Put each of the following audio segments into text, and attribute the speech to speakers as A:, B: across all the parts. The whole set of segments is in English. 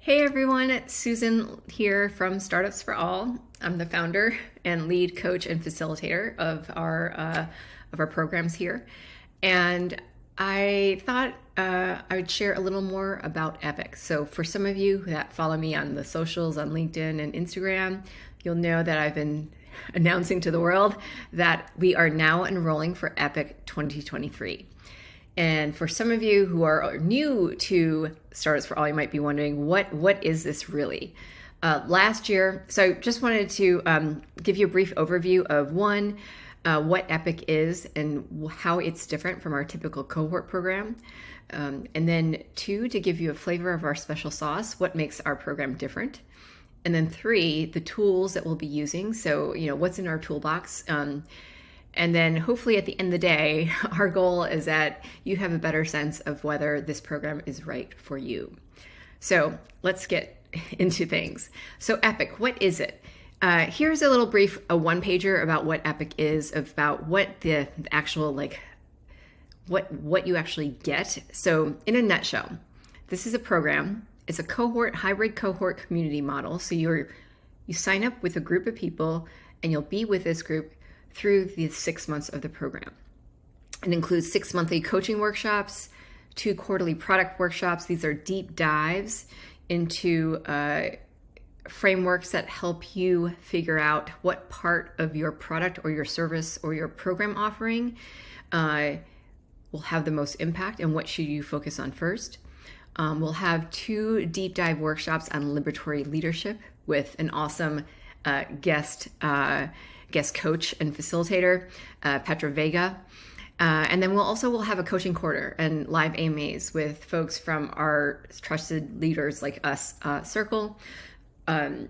A: Hey everyone, Susan here from Startups for All. I'm the founder and lead coach and facilitator of our programs here, and I thought I would share a little more about Epic. So for some of you that follow me on the socials, on LinkedIn and Instagram, you'll know that I've been announcing to the world that we are now enrolling for Epic 2023. And for some of you who are new to Startups for All, you might be wondering, what is this really? Last year, so I just wanted to give you a brief overview of what Epic is and how it's different from our typical cohort program. And then two, to give you a flavor of our special sauce, what makes our program different. And then three, the tools that we'll be using. So, what's in our toolbox. And then hopefully at the end of the day, our goal is that you have a better sense of whether this program is right for you. So let's get into things. So Epic, what is it? Here's a little brief, a one-pager about what Epic is, about what the actual, what you actually get. So in a nutshell, this is a program. It's a hybrid cohort community model. So you sign up with a group of people and you'll be with this group through the 6 months of the program. It includes 6 monthly coaching workshops, 2 quarterly product workshops. These are deep dives into frameworks that help you figure out what part of your product or your service or your program offering will have the most impact and what should you focus on first. We'll have 2 deep dive workshops on liberatory leadership with an awesome guest coach and facilitator, Petra Vega. And then we'll have a coaching quarter and live AMAs with folks from our trusted leaders like us circle. And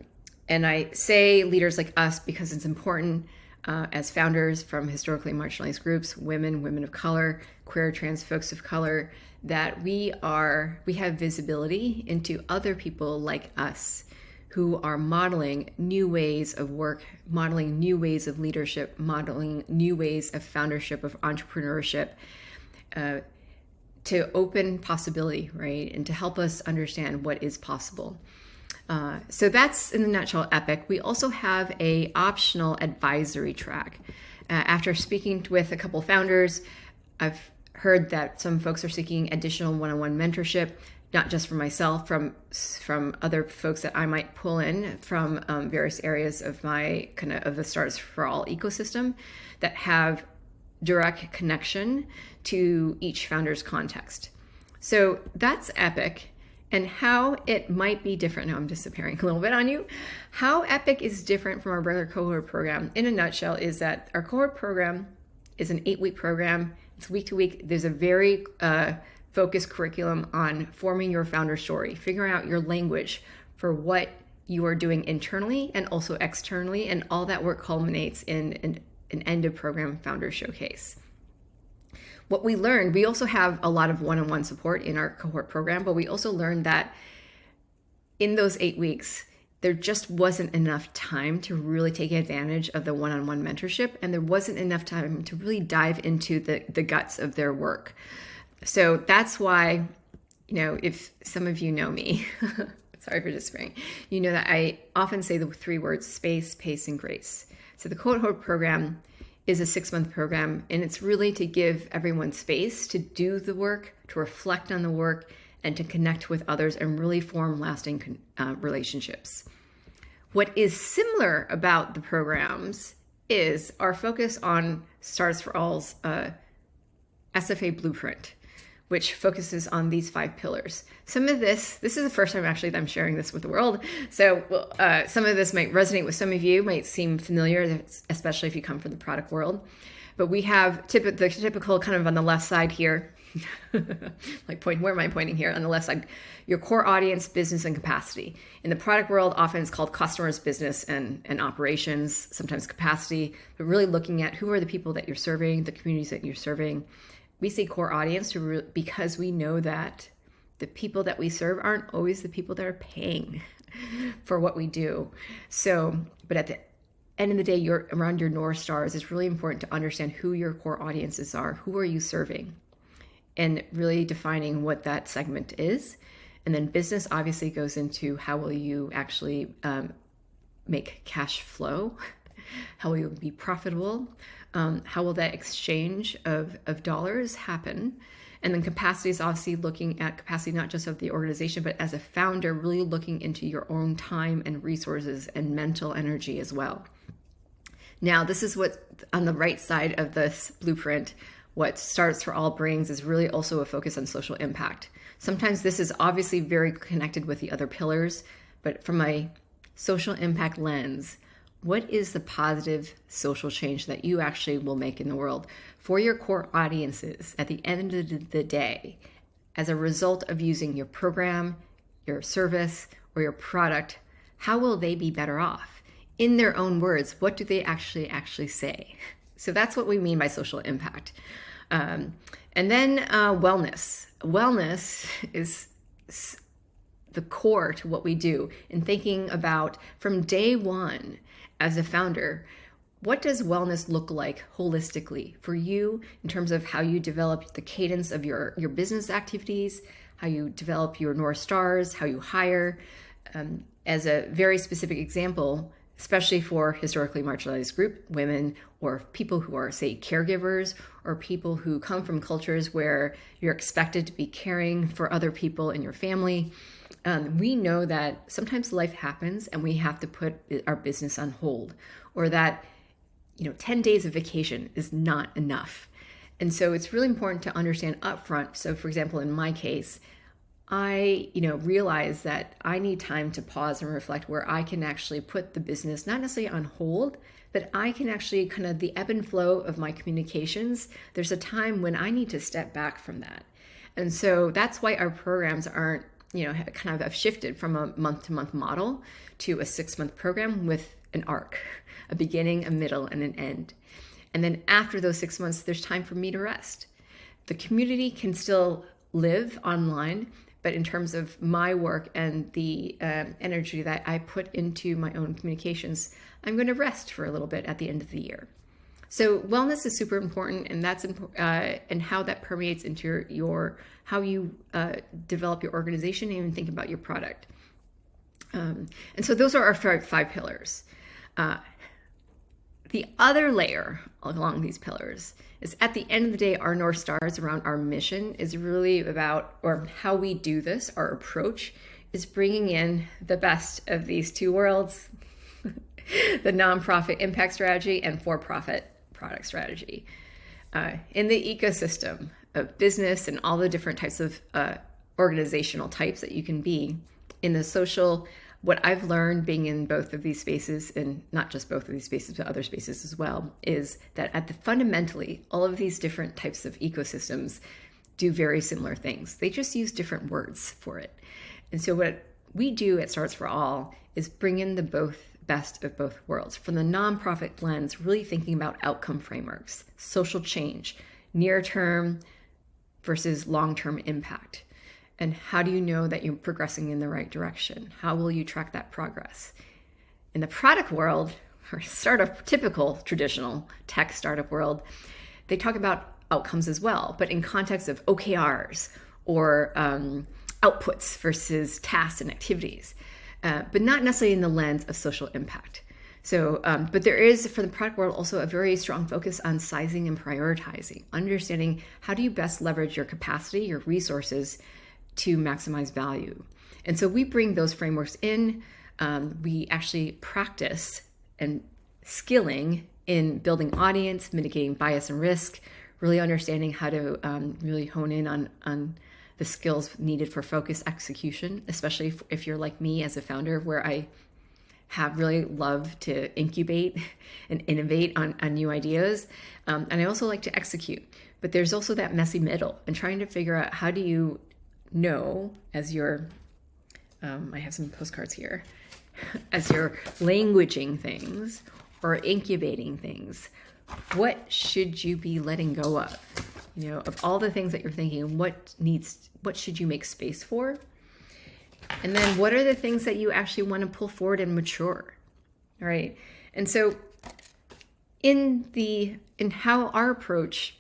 A: I say leaders like us because it's important as founders from historically marginalized groups, women of color, queer, trans folks of color, that we have visibility into other people like us who are modeling new ways of work, modeling new ways of leadership, modeling new ways of foundership, of entrepreneurship, to open possibility, right? And to help us understand what is possible. So that's in a nutshell Epic. We also have a optional advisory track. After speaking with a couple founders, I've heard that some folks are seeking additional one-on-one mentorship, not just for myself, from other folks that I might pull in from various areas of my of the Startups for All ecosystem that have direct connection to each founder's context. So that's Epic, and how it might be different. Now I'm disappearing a little bit on you. How Epic is different from our regular cohort program, in a nutshell, is that our cohort program is an 8-week program. It's week to week. There's a very focused curriculum on forming your founder story, figuring out your language for what you are doing internally and also externally, and all that work culminates in an end of program founder showcase. What we learned, we also have a lot of one-on-one support in our cohort program, but we also learned that in those 8 weeks, there just wasn't enough time to really take advantage of the one-on-one mentorship, and there wasn't enough time to really dive into the guts of their work. So that's why, if some of you know me, sorry for disappearing, you know that I often say the 3 words: space, pace, and grace. So the cohort program is a 6-month program, and it's really to give everyone space to do the work, to reflect on the work, and to connect with others and really form lasting relationships. What is similar about the programs is our focus on Startups for All's SFA blueprint, which focuses on these 5 pillars. Some of this is the first time actually that I'm sharing this with the world. So some of this might resonate with some of you, might seem familiar, especially if you come from the product world. But we have the typical kind of on the left side here, where am I pointing here? On the left side, your core audience, business, and capacity. In the product world, often it's called customers, business, and operations, sometimes capacity, but really looking at who are the people that you're serving, the communities that you're serving. We say core audience because we know that the people that we serve aren't always the people that are paying for what we do. So, but at the end of the day, you're around your North Stars. It's really important to understand who your core audiences are. Who are you serving? And really defining what that segment is. And then business obviously goes into how will you actually make cash flow? How will you be profitable? How will that exchange of dollars happen? And then capacity is obviously looking at capacity, not just of the organization, but as a founder, really looking into your own time and resources and mental energy as well. Now, this is what on the right side of this blueprint, what Startups for All brings is really also a focus on social impact. Sometimes this is obviously very connected with the other pillars, but from a social impact lens, what is the positive social change that you actually will make in the world for your core audiences at the end of the day as a result of using your program, your service, or your product? How will they be better off? In their own words, what do they actually say? So that's what we mean by social impact. And then wellness. Wellness is the core to what we do in thinking about from day one as a founder, what does wellness look like holistically for you in terms of how you develop the cadence of your business activities, how you develop your North Stars, how you hire. As a very specific example, especially for historically marginalized group, women, or people who are, say, caregivers, or people who come from cultures where you're expected to be caring for other people in your family. We know that sometimes life happens and we have to put our business on hold, or that 10 days of vacation is not enough. And so it's really important to understand upfront. So for example, in my case, I realize that I need time to pause and reflect where I can actually put the business, not necessarily on hold, but I can actually kind of the ebb and flow of my communications. There's a time when I need to step back from that. And so that's why our programs aren't, kind of have shifted from a month-to-month model to a 6-month program with an arc, a beginning, a middle, and an end. And then after those 6 months, there's time for me to rest. The community can still live online, but in terms of my work and the energy that I put into my own communications, I'm going to rest for a little bit at the end of the year. So wellness is super important, and that's and how that permeates into your how you develop your organization and even think about your product. And so those are our 5 pillars. The other layer along these pillars is, at the end of the day, our North Stars around our mission is really about, or how we do this, our approach is bringing in the best of these 2 worlds, the nonprofit impact strategy and for-profit product strategy. In the ecosystem of business and all the different types of organizational types that you can be in the social, what I've learned being in both of these spaces, and not just both of these spaces, but other spaces as well, is that fundamentally, all of these different types of ecosystems do very similar things. They just use different words for it. And so what we do at Startups for All is bring in the best of both worlds. From the nonprofit lens, really thinking about outcome frameworks, social change, near-term versus long-term impact. And how do you know that you're progressing in the right direction? How will you track that progress? In the product world, or typical traditional tech startup world, they talk about outcomes as well, but in context of OKRs or outputs versus tasks and activities, but not necessarily in the lens of social impact. So, but there is, for the product world, also a very strong focus on sizing and prioritizing, understanding how do you best leverage your capacity, your resources to maximize value. And so we bring those frameworks in. We actually practice and skilling in building audience, mitigating bias and risk, really understanding how to really hone in on the skills needed for focused execution, especially if you're like me as a founder, where I have really loved to incubate and innovate on new ideas. And I also like to execute. But there's also that messy middle and trying to figure out how do you know as you're, I have some postcards here, as you're languaging things or incubating things, what should you be letting go of? Of all the things that you're thinking, what should you make space for? And then what are the things that you actually want to pull forward and mature? All right. And so in how our approach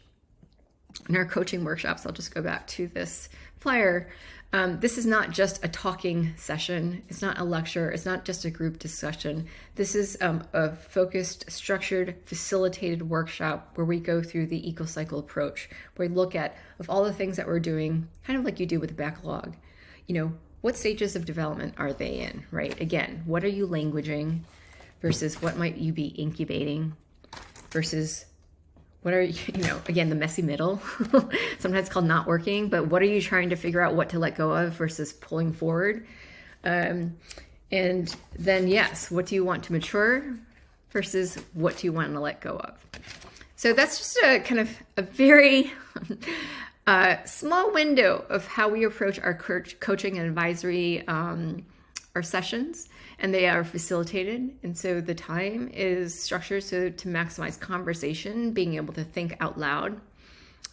A: in our coaching workshops, I'll just go back to this flyer. This is not just a talking session. It's not a lecture. It's not just a group discussion. This is a focused, structured, facilitated workshop where we go through the eco-cycle approach, where we look at, of all the things that we're doing, kind of like you do with a backlog, what stages of development are they in, right? Again, what are you languaging versus what might you be incubating versus what are again, the messy middle, sometimes called not working, but what are you trying to figure out what to let go of versus pulling forward? And then, yes, what do you want to mature versus what do you want to let go of? So that's just a kind of a very small window of how we approach our coaching and advisory, our sessions. And they are facilitated. And so the time is structured so to maximize conversation, being able to think out loud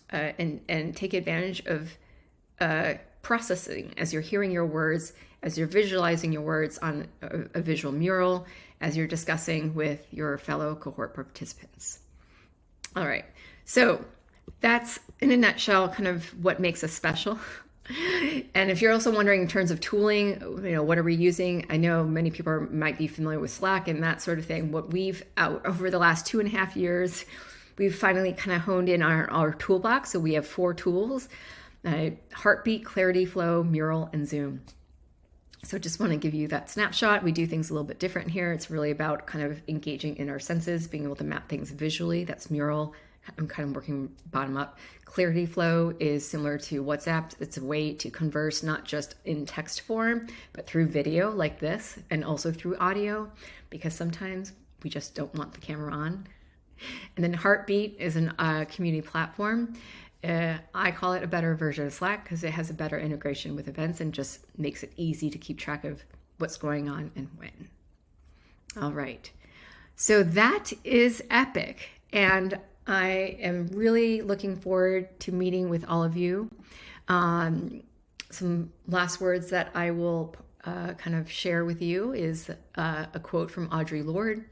A: and take advantage of processing as you're hearing your words, as you're visualizing your words on a visual mural, as you're discussing with your fellow cohort participants. All right. So that's in a nutshell kind of what makes us special. And if you're also wondering in terms of tooling, what are we using? I know many people might be familiar with Slack and that sort of thing. What we've, over the last 2.5 years, we've finally kind of honed in our toolbox. So we have 4 tools: Heartbeat, Clarity, Flow, Mural, and Zoom. So just want to give you that snapshot. We do things a little bit different here. It's really about kind of engaging in our senses, being able to map things visually. That's Mural. I'm kind of working bottom up. Clarity Flow is similar to WhatsApp. It's a way to converse not just in text form, but through video like this, and also through audio, because sometimes we just don't want the camera on. And then Heartbeat is a community platform. I call it a better version of Slack because it has a better integration with events and just makes it easy to keep track of what's going on and when. All right. So that is epic. And I am really looking forward to meeting with all of you. Some last words that I will kind of share with you is a quote from Audre Lorde.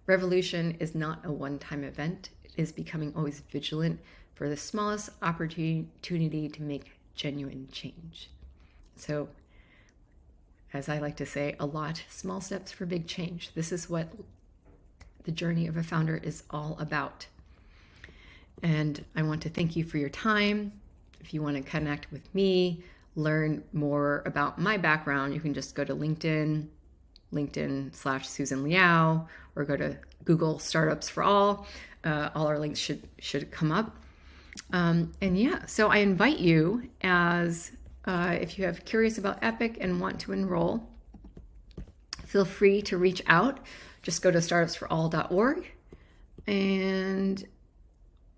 A: Revolution is not a one-time event. It is becoming always vigilant for the smallest opportunity to make genuine change. So, as I like to say, small steps for big change. This is what the journey of a founder is all about. And I want to thank you for your time. If you want to connect with me, learn more about my background, you can just go to LinkedIn/Susan Liao, or go to Google Startups for All. All our links should come up. So I invite you, as if you have curious about Epic and want to enroll, feel free to reach out. Just go to startupsforall.org, and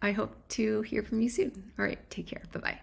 A: I hope to hear from you soon. All right, take care. Bye-bye.